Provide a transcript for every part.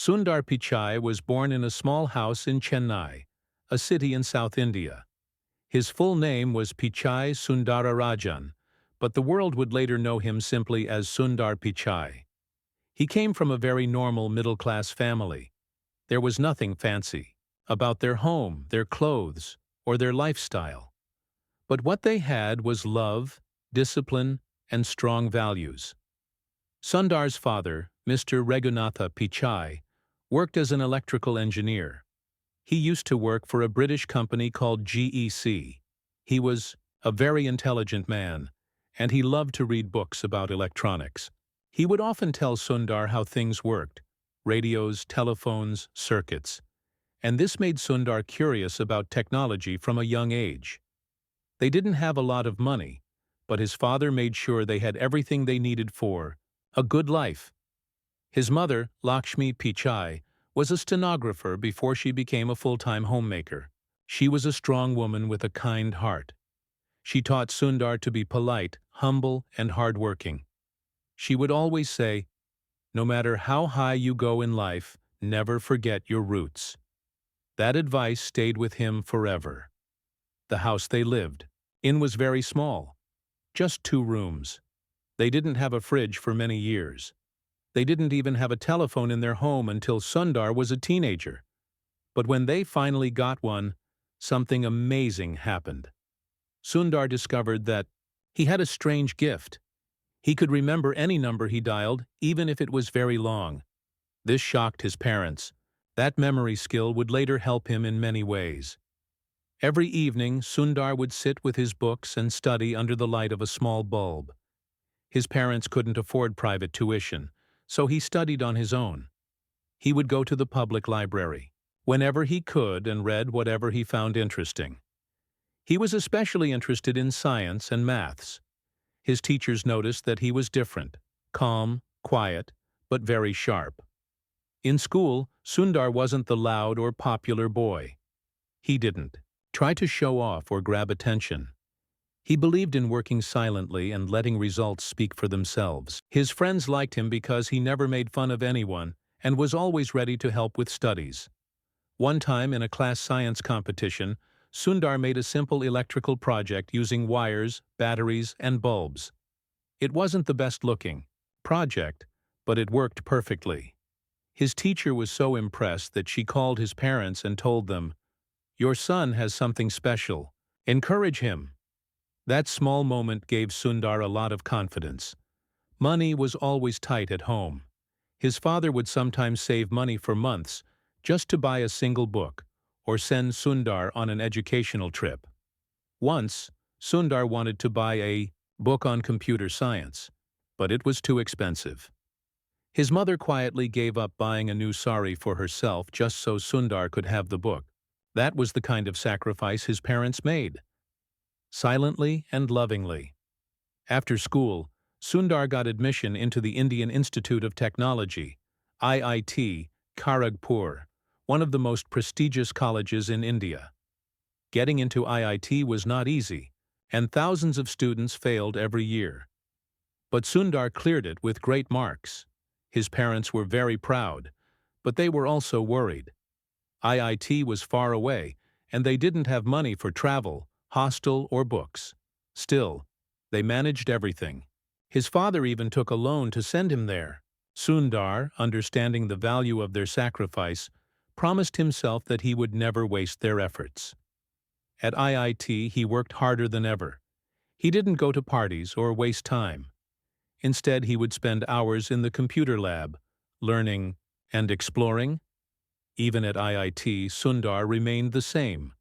Sundar Pichai was born in a small house in Chennai, a city in South India. His full name was Pichai Sundararajan, but the world would later know him simply as Sundar Pichai. He came from a very normal middle-class family. There was nothing fancy about their home, their clothes, or their lifestyle. But what they had was love, discipline, and strong values. Sundar's father, Mr. Raghunatha Pichai, worked as an electrical engineer. He used to work for a British company called GEC. He was a very intelligent man, and he loved to read books about electronics. He would often tell Sundar how things worked: radios, telephones, circuits. And this made Sundar curious about technology from a young age. They didn't have a lot of money, but his father made sure they had everything they needed for a good life. His mother, Lakshmi Pichai, was a stenographer before she became a full-time homemaker. She was a strong woman with a kind heart. She taught Sundar to be polite, humble, and hardworking. She would always say, "No matter how high you go in life, never forget your roots." That advice stayed with him forever. The house they lived in was very small, just 2 rooms. They didn't have a fridge for many years. They didn't even have a telephone in their home until Sundar was a teenager. But when they finally got one, something amazing happened. Sundar discovered that he had a strange gift. He could remember any number he dialed, even if it was very long. This shocked his parents. That memory skill would later help him in many ways. Every evening, Sundar would sit with his books and study under the light of a small bulb. His parents couldn't afford private tuition, so he studied on his own. He would go to the public library whenever he could and read whatever he found interesting. He was especially interested in science and maths. His teachers noticed that he was different, calm, quiet, but very sharp. In school, Sundar wasn't the loud or popular boy. He didn't try to show off or grab attention. He believed in working silently and letting results speak for themselves. His friends liked him because he never made fun of anyone and was always ready to help with studies. One time in a class science competition, Sundar made a simple electrical project using wires, batteries, and bulbs. It wasn't the best-looking project, but it worked perfectly. His teacher was so impressed that she called his parents and told them, "Your son has something special. Encourage him." That small moment gave Sundar a lot of confidence. Money was always tight at home. His father would sometimes save money for months just to buy a single book or send Sundar on an educational trip. Once, Sundar wanted to buy a book on computer science, but it was too expensive. His mother quietly gave up buying a new sari for herself just so Sundar could have the book. That was the kind of sacrifice his parents made, silently and lovingly. After school, Sundar got admission into the Indian Institute of Technology, IIT, Kharagpur, one of the most prestigious colleges in India. Getting into IIT was not easy, and thousands of students failed every year. But Sundar cleared it with great marks. His parents were very proud, but they were also worried. IIT was far away, and they didn't have money for travel, hostel, or books. Still, they managed everything. His father even took a loan to send him there. Sundar, understanding the value of their sacrifice, promised himself that he would never waste their efforts. At IIT, he worked harder than ever. He didn't go to parties or waste time. Instead, he would spend hours in the computer lab, learning and exploring. Even at IIT, Sundar remained the same: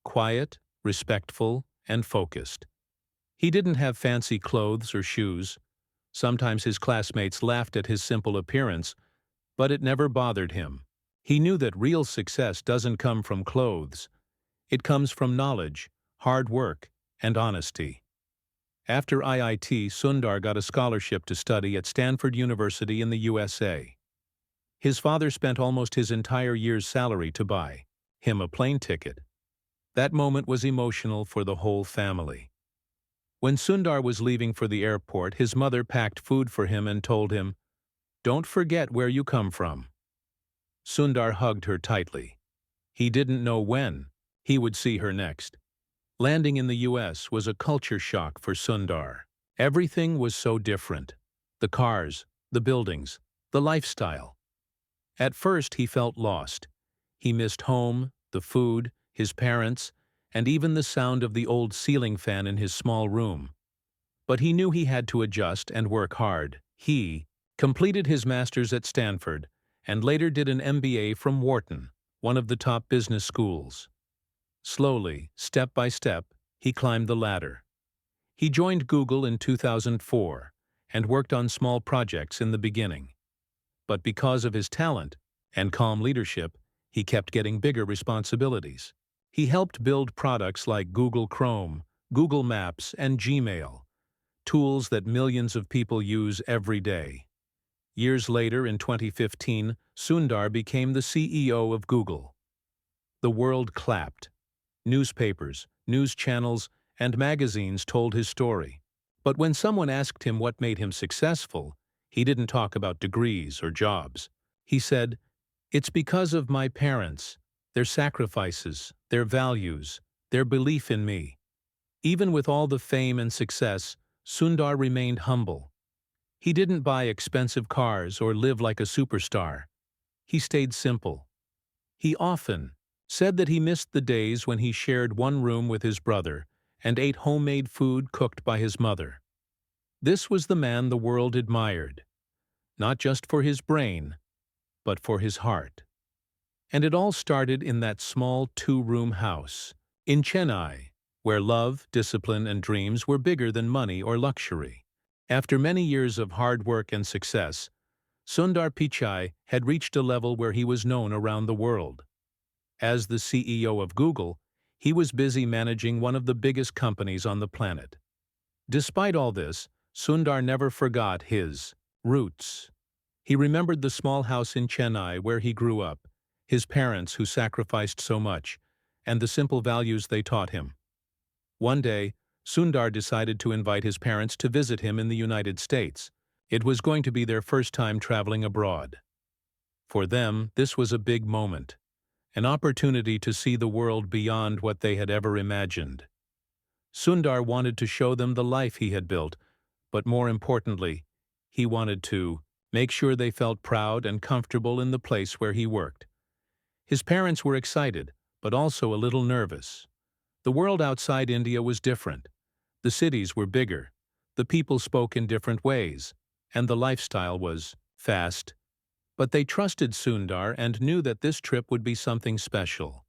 quiet, respectful, and focused. He didn't have fancy clothes or shoes. Sometimes his classmates laughed at his simple appearance, but it never bothered him. He knew that real success doesn't come from clothes. It comes from knowledge, hard work, and honesty. After IIT, Sundar got a scholarship to study at Stanford University in the USA. His father spent almost his entire year's salary to buy him a plane ticket. That moment was emotional for the whole family. When Sundar was leaving for the airport, his mother packed food for him and told him, "Don't forget where you come from." Sundar hugged her tightly. He didn't know when he would see her next. Landing in the US was a culture shock for Sundar. Everything was so different. The cars, the buildings, the lifestyle. At first he felt lost. He missed home, the food, his parents, and even the sound of the old ceiling fan in his small room. But he knew he had to adjust and work hard. He completed his master's at Stanford and later did an MBA from Wharton, one of the top business schools. Slowly, step by step, he climbed the ladder. He joined Google in 2004 and worked on small projects in the beginning. But because of his talent and calm leadership, he kept getting bigger responsibilities. He helped build products like Google Chrome, Google Maps, and Gmail, tools that millions of people use every day. Years later, in 2015, Sundar became the CEO of Google. The world clapped. Newspapers, news channels, and magazines told his story. But when someone asked him what made him successful, he didn't talk about degrees or jobs. He said, "It's because of my parents, their sacrifices, their values, their belief in me." Even with all the fame and success, Sundar remained humble. He didn't buy expensive cars or live like a superstar. He stayed simple. He often said that he missed the days when he shared one room with his brother and ate homemade food cooked by his mother. This was the man the world admired, not just for his brain, but for his heart. And it all started in that small two-room house in Chennai, where love, discipline, and dreams were bigger than money or luxury. After many years of hard work and success, Sundar Pichai had reached a level where he was known around the world. As the CEO of Google, he was busy managing one of the biggest companies on the planet. Despite all this, Sundar never forgot his roots. He remembered the small house in Chennai where he grew up, his parents who sacrificed so much, and the simple values they taught him. One day, Sundar decided to invite his parents to visit him in the United States. It was going to be their first time traveling abroad. For them, this was a big moment, an opportunity to see the world beyond what they had ever imagined. Sundar wanted to show them the life he had built, but more importantly, he wanted to make sure they felt proud and comfortable in the place where he worked. His parents were excited, but also a little nervous. The world outside India was different. The cities were bigger, the people spoke in different ways, and the lifestyle was fast. But they trusted Sundar and knew that this trip would be something special.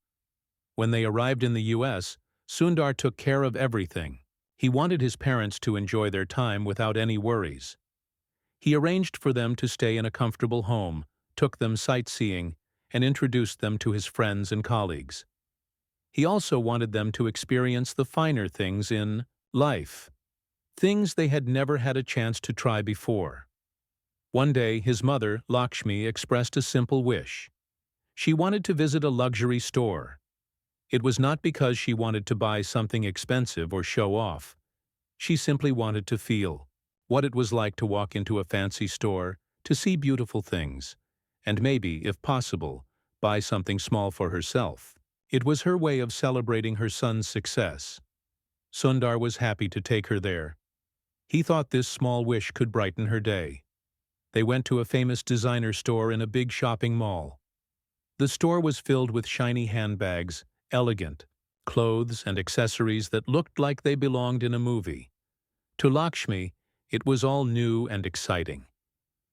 When they arrived in the US, Sundar took care of everything. He wanted his parents to enjoy their time without any worries. He arranged for them to stay in a comfortable home, took them sightseeing, and introduced them to his friends and colleagues. He also wanted them to experience the finer things in life, things they had never had a chance to try before. One day, his mother, Lakshmi, expressed a simple wish. She wanted to visit a luxury store. It was not because she wanted to buy something expensive or show off. She simply wanted to feel what it was like to walk into a fancy store, to see beautiful things, and maybe, if possible, buy something small for herself. It was her way of celebrating her son's success. Sundar was happy to take her there. He thought this small wish could brighten her day. They went to a famous designer store in a big shopping mall. The store was filled with shiny handbags, elegant clothes and accessories that looked like they belonged in a movie. To Lakshmi, it was all new and exciting.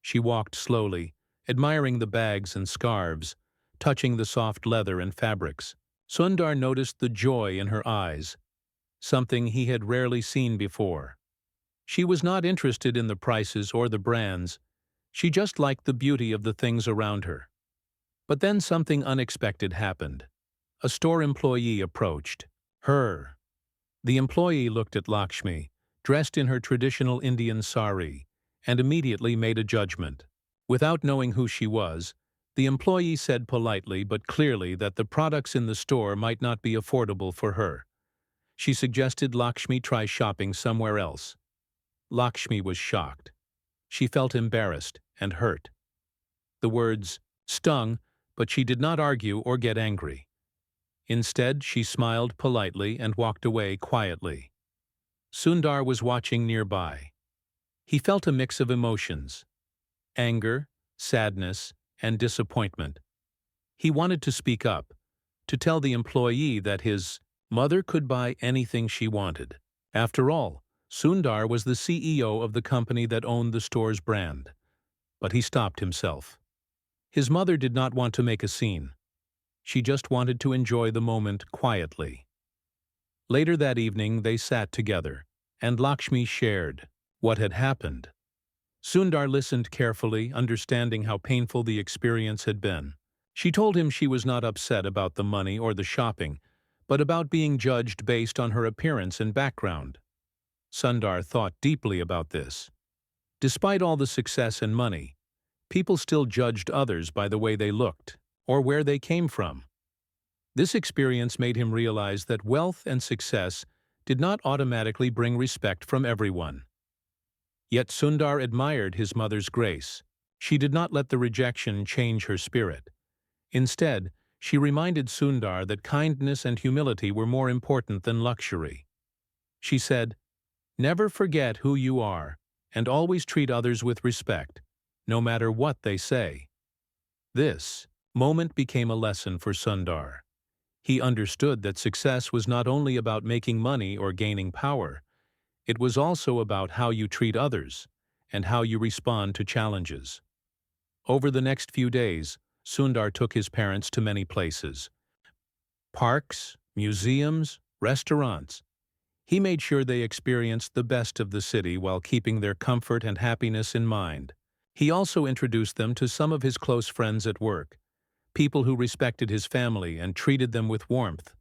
She walked slowly, admiring the bags and scarves, touching the soft leather and fabrics. Sundar noticed the joy in her eyes, something he had rarely seen before. She was not interested in the prices or the brands. She just liked the beauty of the things around her. But then something unexpected happened. A store employee approached her. The employee looked at Lakshmi, dressed in her traditional Indian sari, and immediately made a judgment. Without knowing who she was, the employee said politely but clearly that the products in the store might not be affordable for her. She suggested Lakshmi try shopping somewhere else. Lakshmi was shocked. She felt embarrassed and hurt. The words stung, But she did not argue or get angry. Instead, she smiled politely and walked away quietly. Sundar was watching nearby. He felt a mix of emotions: anger, sadness, and disappointment. He wanted to speak up, to tell the employee that his mother could buy anything she wanted. After all, Sundar was the CEO of the company that owned the store's brand. But he stopped himself. His mother did not want to make a scene. She just wanted to enjoy the moment quietly. Later that evening, they sat together, and Lakshmi shared what had happened. Sundar listened carefully, understanding how painful the experience had been. She told him she was not upset about the money or the shopping, but about being judged based on her appearance and background. Sundar thought deeply about this. Despite all the success and money, people still judged others by the way they looked or where they came from. This experience made him realize that wealth and success did not automatically bring respect from everyone. Yet Sundar admired his mother's grace. She did not let the rejection change her spirit. Instead, she reminded Sundar that kindness and humility were more important than luxury. She said, "Never forget who you are, and always treat others with respect, no matter what they say." This moment became a lesson for Sundar. He understood that success was not only about making money or gaining power, it was also about how you treat others and how you respond to challenges. Over the next few days, Sundar took his parents to many places: parks, museums, restaurants. He made sure they experienced the best of the city while keeping their comfort and happiness in mind. He also introduced them to some of his close friends at work, people who respected his family and treated them with warmth.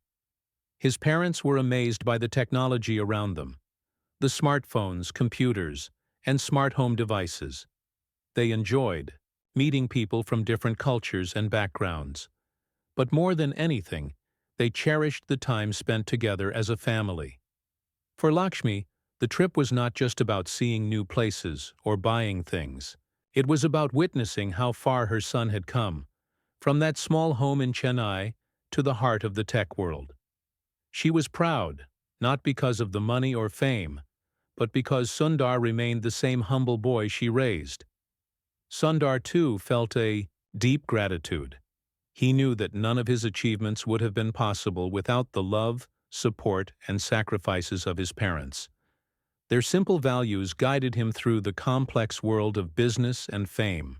His parents were amazed by the technology around them: the smartphones, computers, and smart home devices. They enjoyed meeting people from different cultures and backgrounds. But more than anything, they cherished the time spent together as a family. For Lakshmi, the trip was not just about seeing new places or buying things. It was about witnessing how far her son had come, from that small home in Chennai to the heart of the tech world. She was proud, not because of the money or fame, but because Sundar remained the same humble boy she raised. Sundar, too, felt a deep gratitude. He knew that none of his achievements would have been possible without the love, support, and sacrifices of his parents. Their simple values guided him through the complex world of business and fame.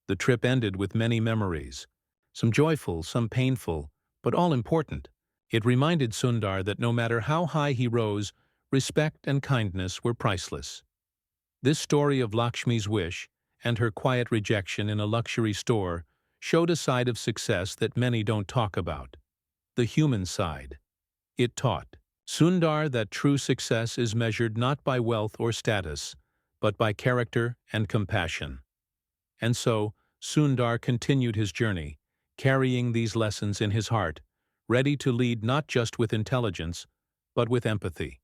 The trip ended with many memories, some joyful, some painful, but all important. It reminded Sundar that no matter how high he rose, respect and kindness were priceless. This story of Lakshmi's wish and her quiet rejection in a luxury store showed a side of success that many don't talk about: the human side. It taught Sundar that true success is measured not by wealth or status, but by character and compassion. And so, Sundar continued his journey, carrying these lessons in his heart, ready to lead not just with intelligence, but with empathy.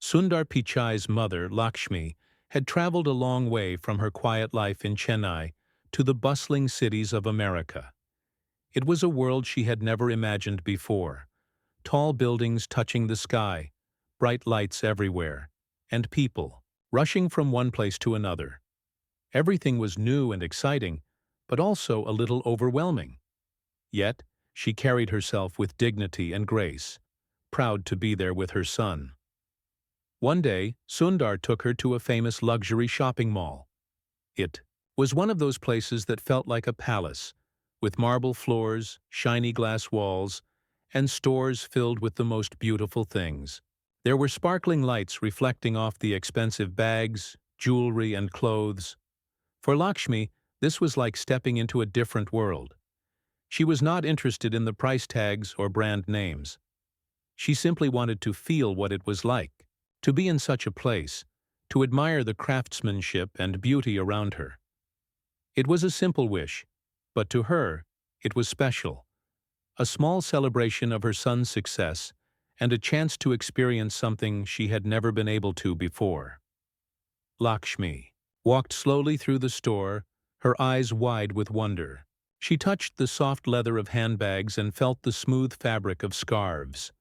Sundar Pichai's mother, Lakshmi, had traveled a long way from her quiet life in Chennai to the bustling cities of America. It was a world she had never imagined before: tall buildings touching the sky, bright lights everywhere, and people rushing from one place to another. Everything was new and exciting, but also a little overwhelming. Yet, she carried herself with dignity and grace, proud to be there with her son. One day, Sundar took her to a famous luxury shopping mall. It was one of those places that felt like a palace, with marble floors, shiny glass walls, and stores filled with the most beautiful things. There were sparkling lights reflecting off the expensive bags, jewelry, and clothes. For Lakshmi, this was like stepping into a different world. She was not interested in the price tags or brand names. She simply wanted to feel what it was like to be in such a place, to admire the craftsmanship and beauty around her. It was a simple wish, but to her, it was special: a small celebration of her son's success and a chance to experience something she had never been able to before. Lakshmi walked slowly through the store, her eyes wide with wonder. She touched the soft leather of handbags and felt the smooth fabric of scarves.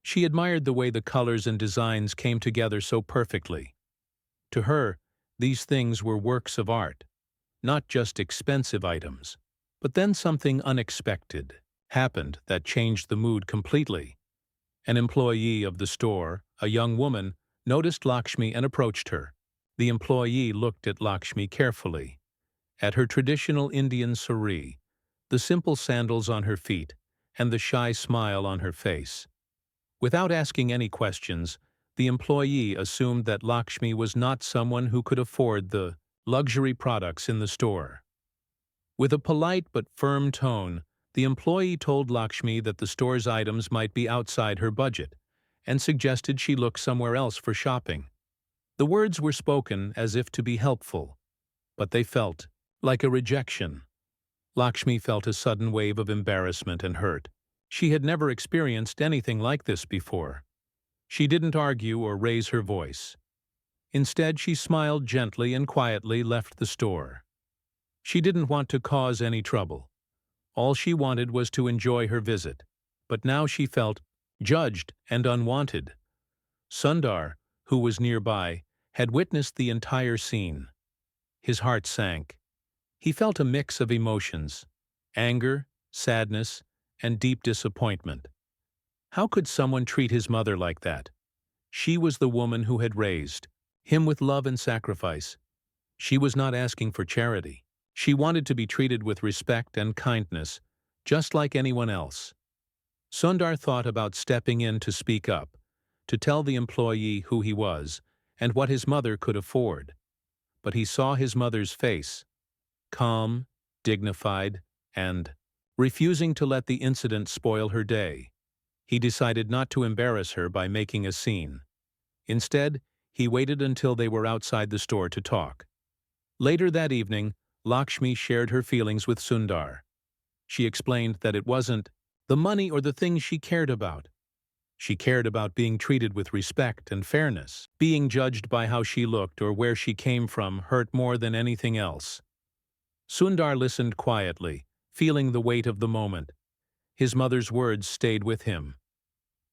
She admired the way the colors and designs came together so perfectly. To her, these things were works of art, not just expensive items. But then something unexpected happened that changed the mood completely. An employee of the store, a young woman, noticed Lakshmi and approached her. The employee looked at Lakshmi carefully, at her traditional Indian saree, the simple sandals on her feet, and the shy smile on her face. Without asking any questions, the employee assumed that Lakshmi was not someone who could afford the luxury products in the store. With a polite but firm tone, the employee told Lakshmi that the store's items might be outside her budget, and suggested she look somewhere else for shopping. The words were spoken as if to be helpful, but they felt like a rejection. Lakshmi felt a sudden wave of embarrassment and hurt. She had never experienced anything like this before. She didn't argue or raise her voice. Instead, she smiled gently and quietly left the store. She didn't want to cause any trouble. All she wanted was to enjoy her visit. But now she felt judged and unwanted. Sundar, who was nearby, had witnessed the entire scene. His heart sank. He felt a mix of emotions: anger, sadness, and deep disappointment. How could someone treat his mother like that? She was the woman who had raised him with love and sacrifice. She was not asking for charity. She wanted to be treated with respect and kindness, just like anyone else. Sundar thought about stepping in to speak up, to tell the employee who he was and what his mother could afford. But he saw his mother's face, calm, dignified, and refusing to let the incident spoil her day. He decided not to embarrass her by making a scene. Instead, he waited until they were outside the store to talk. Later that evening, Lakshmi shared her feelings with Sundar. She explained that it wasn't the money or the things she cared about. She cared about being treated with respect and fairness. Being judged by how she looked or where she came from hurt more than anything else. Sundar listened quietly, feeling the weight of the moment. His mother's words stayed with him.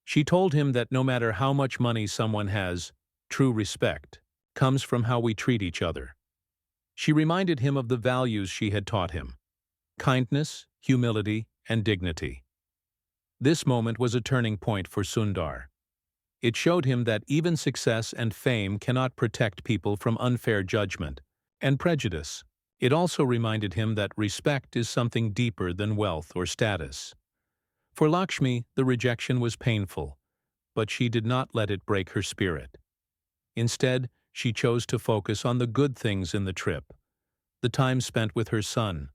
She told him that no matter how much money someone has, true respect comes from how we treat each other. She reminded him of the values she had taught him: kindness, humility, and dignity. This moment was a turning point for Sundar. It showed him that even success and fame cannot protect people from unfair judgment and prejudice. It also reminded him that respect is something deeper than wealth or status. For Lakshmi, the rejection was painful, but she did not let it break her spirit. Instead, she chose to focus on the good things in the trip: the time spent with her son,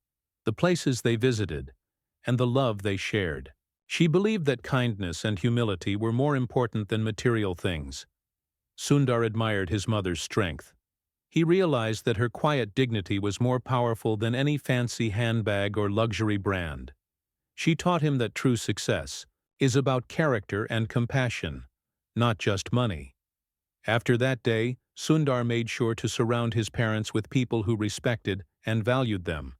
the places they visited, and the love they shared. She believed that kindness and humility were more important than material things. Sundar admired his mother's strength. He realized that her quiet dignity was more powerful than any fancy handbag or luxury brand. She taught him that true success is about character and compassion, not just money. After that day, Sundar made sure to surround his parents with people who respected and valued them.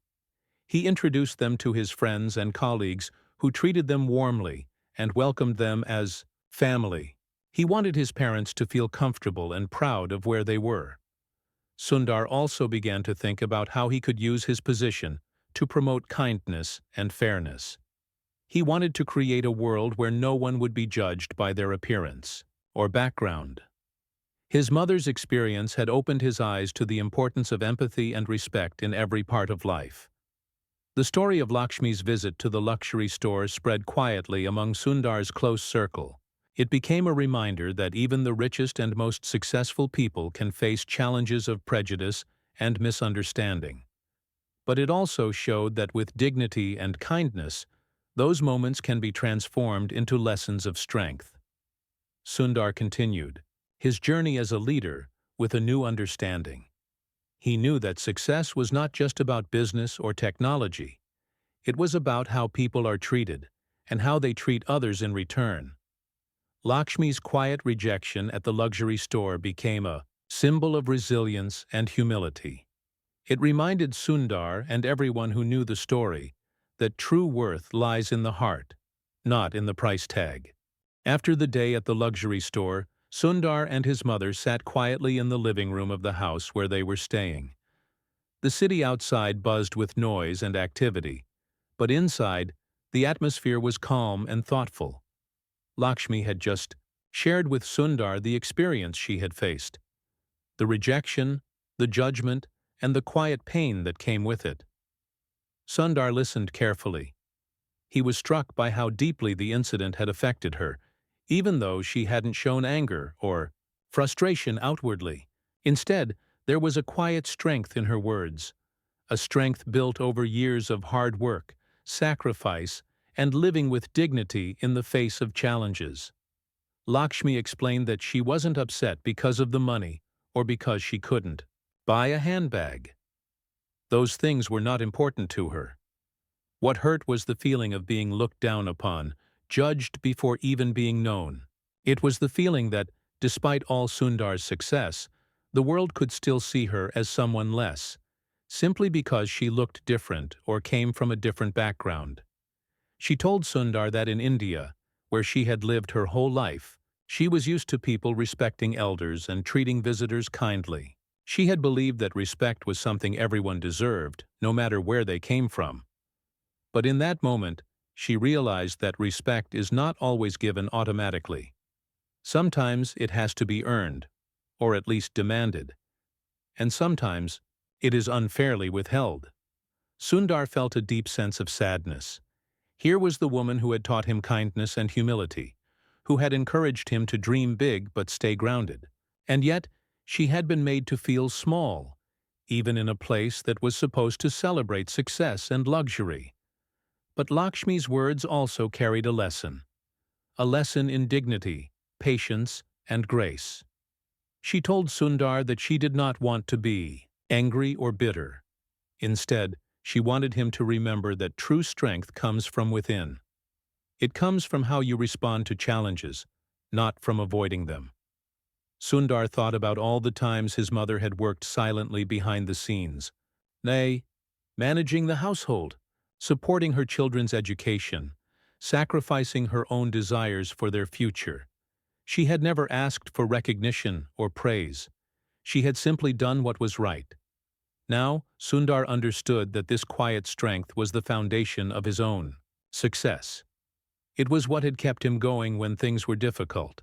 He introduced them to his friends and colleagues who treated them warmly and welcomed them as family. He wanted his parents to feel comfortable and proud of where they were. Sundar also began to think about how he could use his position to promote kindness and fairness. He wanted to create a world where no one would be judged by their appearance or background. His mother's experience had opened his eyes to the importance of empathy and respect in every part of life. The story of Lakshmi's visit to the luxury store spread quietly among Sundar's close circle. It became a reminder that even the richest and most successful people can face challenges of prejudice and misunderstanding. But it also showed that with dignity and kindness, those moments can be transformed into lessons of strength. Sundar continued his journey as a leader with a new understanding. He knew that success was not just about business or technology. It was about how people are treated and how they treat others in return. Lakshmi's quiet rejection at the luxury store became a symbol of resilience and humility. It reminded Sundar and everyone who knew the story that true worth lies in the heart, not in the price tag. After the day at the luxury store, Sundar and his mother sat quietly in the living room of the house where they were staying. The city outside buzzed with noise and activity, but inside, the atmosphere was calm and thoughtful. Lakshmi had just shared with Sundar the experience she had faced, the rejection, the judgment, and the quiet pain that came with it. Sundar listened carefully. He was struck by how deeply the incident had affected her, even though she hadn't shown anger or frustration outwardly. Instead, there was a quiet strength in her words, a strength built over years of hard work, sacrifice, and living with dignity in the face of challenges. Lakshmi explained that she wasn't upset because of the money or because she couldn't buy a handbag. Those things were not important to her. What hurt was the feeling of being looked down upon, judged before even being known. It was the feeling that, despite all Sundar's success, the world could still see her as someone less, simply because she looked different or came from a different background. She told Sundar that in India, where she had lived her whole life, she was used to people respecting elders and treating visitors kindly. She had believed that respect was something everyone deserved, no matter where they came from. But in that moment, she realized that respect is not always given automatically. Sometimes it has to be earned, or at least demanded, and sometimes it is unfairly withheld. Sundar felt a deep sense of sadness. Here was the woman who had taught him kindness and humility, who had encouraged him to dream big but stay grounded. And yet, she had been made to feel small, even in a place that was supposed to celebrate success and luxury. But Lakshmi's words also carried a lesson in dignity, patience, and grace. She told Sundar that she did not want to be angry or bitter. Instead, she wanted him to remember that true strength comes from within. It comes from how you respond to challenges, not from avoiding them. Sundar thought about all the times his mother had worked silently behind the scenes, managing the household, supporting her children's education, sacrificing her own desires for their future. She had never asked for recognition or praise. She had simply done what was right. Now, Sundar understood that this quiet strength was the foundation of his own success. It was what had kept him going when things were difficult,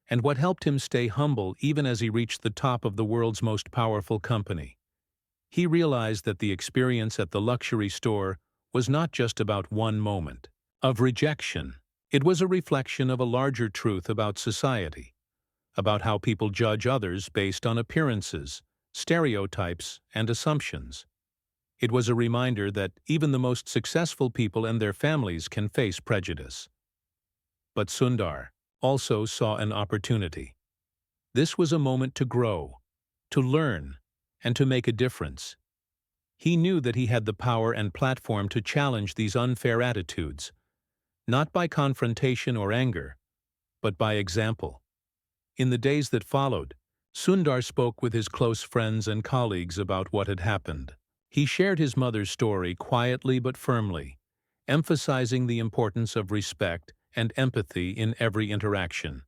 and what helped him stay humble even as he reached the top of the world's most powerful company. He realized that the experience at the luxury store was not just about one moment of rejection. It was a reflection of a larger truth about society, about how people judge others based on appearances, stereotypes, and assumptions. It was a reminder that even the most successful people and their families can face prejudice. But Sundar also saw an opportunity. This was a moment to grow, to learn, and to make a difference. He knew that he had the power and platform to challenge these unfair attitudes, not by confrontation or anger, but by example. In the days that followed, Sundar spoke with his close friends and colleagues about what had happened. He shared his mother's story quietly but firmly, emphasizing the importance of respect and empathy in every interaction.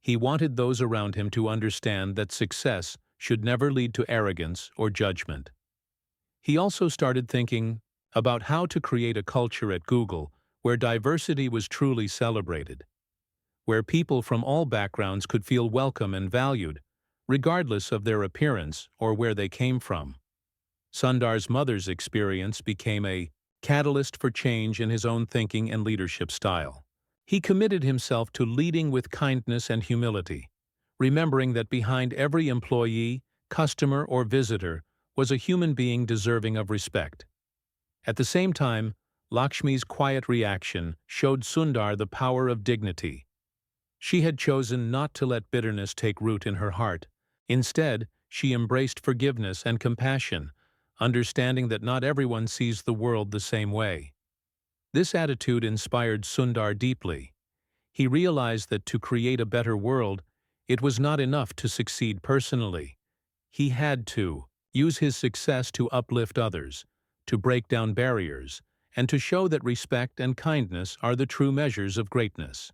He wanted those around him to understand that success should never lead to arrogance or judgment. He also started thinking about how to create a culture at Google where diversity was truly celebrated, where people from all backgrounds could feel welcome and valued, regardless of their appearance or where they came from. Sundar's mother's experience became a catalyst for change in his own thinking and leadership style. He committed himself to leading with kindness and humility, remembering that behind every employee, customer, or visitor was a human being deserving of respect. At the same time, Lakshmi's quiet reaction showed Sundar the power of dignity. She had chosen not to let bitterness take root in her heart. Instead, she embraced forgiveness and compassion, understanding that not everyone sees the world the same way. This attitude inspired Sundar deeply. He realized that to create a better world, it was not enough to succeed personally. He had to use his success to uplift others, to break down barriers, and to show that respect and kindness are the true measures of greatness.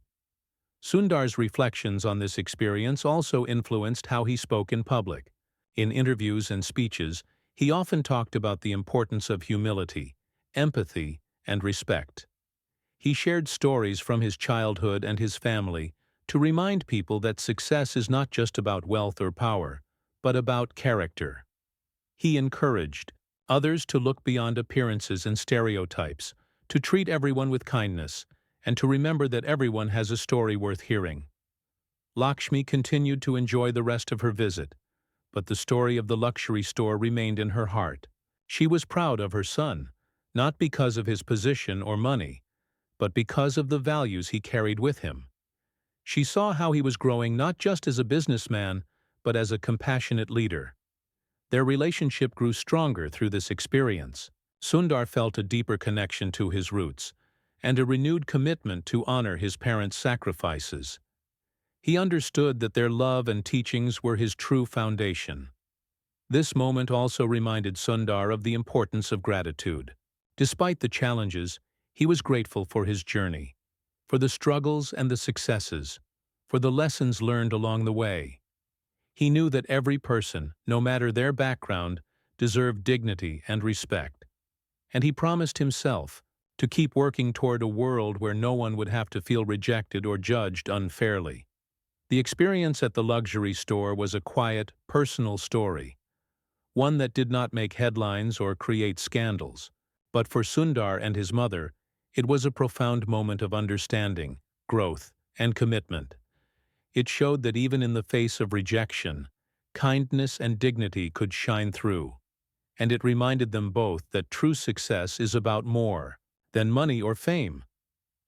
Sundar's reflections on this experience also influenced how he spoke in public. In interviews and speeches, he often talked about the importance of humility, empathy, and respect. He shared stories from his childhood and his family to remind people that success is not just about wealth or power, but about character. He encouraged others to look beyond appearances and stereotypes, to treat everyone with kindness, and to remember that everyone has a story worth hearing. Lakshmi continued to enjoy the rest of her visit, but the story of the luxury store remained in her heart. She was proud of her son, not because of his position or money, but because of the values he carried with him. She saw how he was growing not just as a businessman, but as a compassionate leader. Their relationship grew stronger through this experience. Sundar felt a deeper connection to his roots, and a renewed commitment to honor his parents' sacrifices. He understood that their love and teachings were his true foundation. This moment also reminded Sundar of the importance of gratitude. Despite the challenges, he was grateful for his journey, for the struggles and the successes, for the lessons learned along the way. He knew that every person, no matter their background, deserved dignity and respect. And he promised himself to keep working toward a world where no one would have to feel rejected or judged unfairly. The experience at the luxury store was a quiet, personal story, one that did not make headlines or create scandals. But for Sundar and his mother, it was a profound moment of understanding, growth, and commitment. It showed that even in the face of rejection, kindness and dignity could shine through. And it reminded them both that true success is about more than money or fame.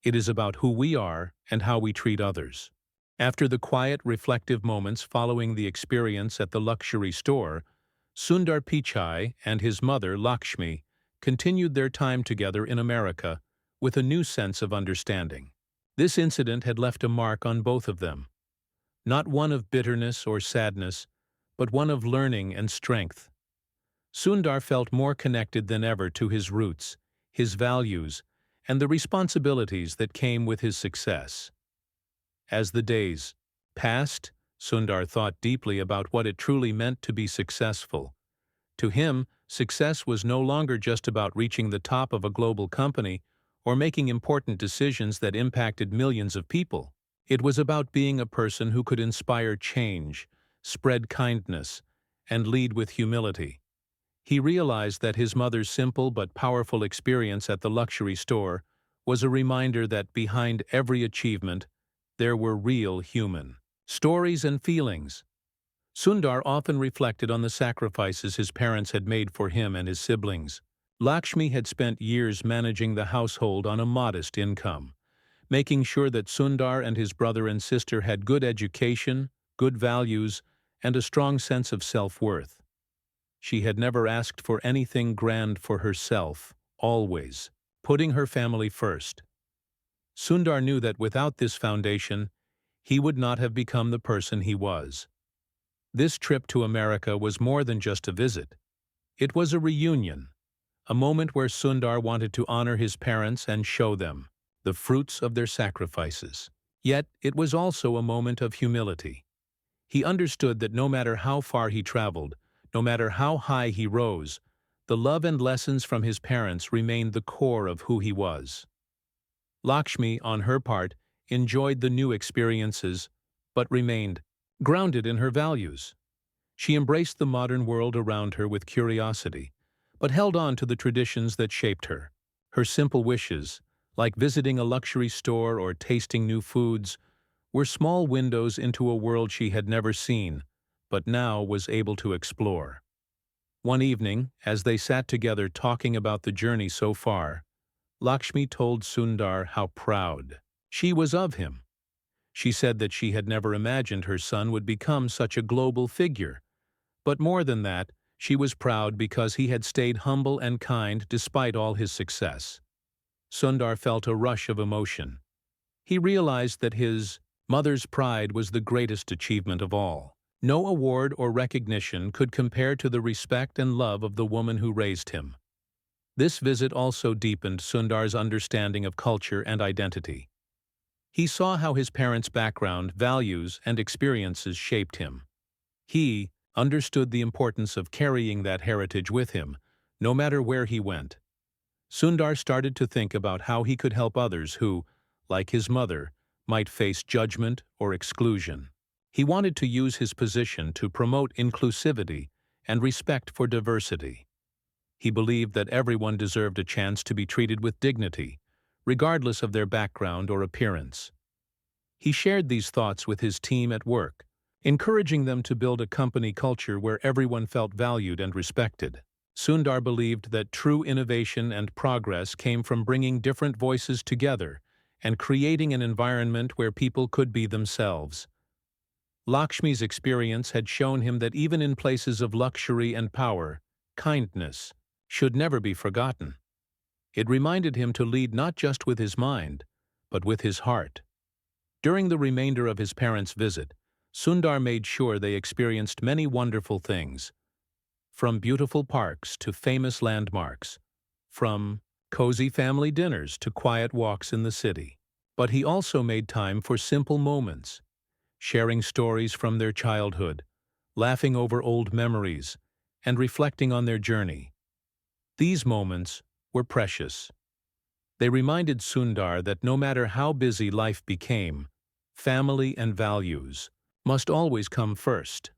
It is about who we are and how we treat others. After the quiet, reflective moments following the experience at the luxury store, Sundar Pichai and his mother, Lakshmi, continued their time together in America with a new sense of understanding. This incident had left a mark on both of them, not one of bitterness or sadness, but one of learning and strength. Sundar felt more connected than ever to his roots, his values, and the responsibilities that came with his success. As the days passed, Sundar thought deeply about what it truly meant to be successful. To him, success was no longer just about reaching the top of a global company or making important decisions that impacted millions of people. It was about being a person who could inspire change, spread kindness, and lead with humility. He realized that his mother's simple but powerful experience at the luxury store was a reminder that behind every achievement, there were real human stories and feelings. Sundar often reflected on the sacrifices his parents had made for him and his siblings. Lakshmi had spent years managing the household on a modest income, making sure that Sundar and his brother and sister had good education, good values, and a strong sense of self-worth. She had never asked for anything grand for herself, always putting her family first. Sundar knew that without this foundation, he would not have become the person he was. This trip to America was more than just a visit. It was a reunion, a moment where Sundar wanted to honor his parents and show them the fruits of their sacrifices. Yet, it was also a moment of humility. He understood that no matter how far he traveled, no matter how high he rose, the love and lessons from his parents remained the core of who he was. Lakshmi, on her part, enjoyed the new experiences, but remained grounded in her values. She embraced the modern world around her with curiosity, but held on to the traditions that shaped her. Her simple wishes, like visiting a luxury store or tasting new foods, were small windows into a world she had never seen, but now was able to explore. One evening, as they sat together talking about the journey so far, Lakshmi told Sundar how proud she was of him. She said that she had never imagined her son would become such a global figure. But more than that, she was proud because he had stayed humble and kind despite all his success. Sundar felt a rush of emotion. He realized that his mother's pride was the greatest achievement of all. No award or recognition could compare to the respect and love of the woman who raised him. This visit also deepened Sundar's understanding of culture and identity. He saw how his parents' background, values, and experiences shaped him. He understood the importance of carrying that heritage with him, no matter where he went. Sundar started to think about how he could help others who, like his mother, might face judgment or exclusion. He wanted to use his position to promote inclusivity and respect for diversity. He believed that everyone deserved a chance to be treated with dignity, regardless of their background or appearance. He shared these thoughts with his team at work, encouraging them to build a company culture where everyone felt valued and respected. Sundar believed that true innovation and progress came from bringing different voices together and creating an environment where people could be themselves. Lakshmi's experience had shown him that even in places of luxury and power, kindness should never be forgotten. It reminded him to lead not just with his mind, but with his heart. During the remainder of his parents' visit, Sundar made sure they experienced many wonderful things, from beautiful parks to famous landmarks, from cozy family dinners to quiet walks in the city. But he also made time for simple moments, sharing stories from their childhood, laughing over old memories, and reflecting on their journey. These moments were precious. They reminded Sundar that no matter how busy life became, family and values must always come first.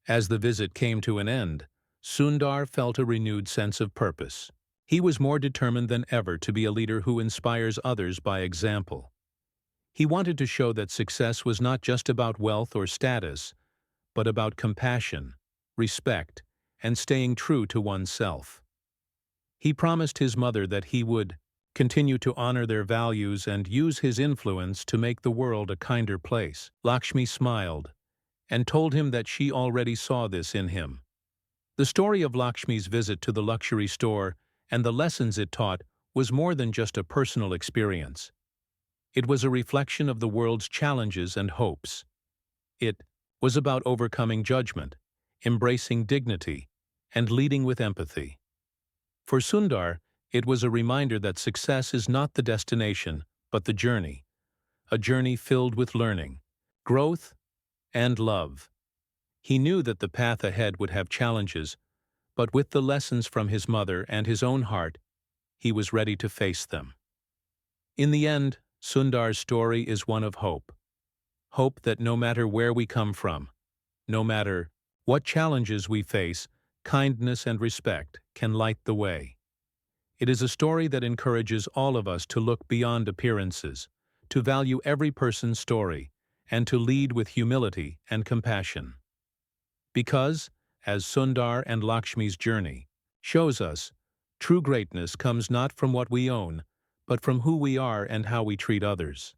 As the visit came to an end, Sundar felt a renewed sense of purpose. He was more determined than ever to be a leader who inspires others by example. He wanted to show that success was not just about wealth or status, but about compassion, respect, and staying true to oneself. He promised his mother that he would continue to honor their values and use his influence to make the world a kinder place. Lakshmi smiled and told him that she already saw this in him. The story of Lakshmi's visit to the luxury store and the lessons it taught was more than just a personal experience. It was a reflection of the world's challenges and hopes. It was about overcoming judgment, embracing dignity, and leading with empathy. For Sundar, it was a reminder that success is not the destination, but the journey, a journey filled with learning, growth, and love. He knew that the path ahead would have challenges, but with the lessons from his mother and his own heart, he was ready to face them. In the end, Sundar's story is one of hope. Hope that no matter where we come from, no matter what challenges we face, kindness and respect can light the way. It is a story that encourages all of us to look beyond appearances, to value every person's story, and to lead with humility and compassion. Because, as Sundar and Lakshmi's journey shows us, true greatness comes not from what we own, but from who we are and how we treat others.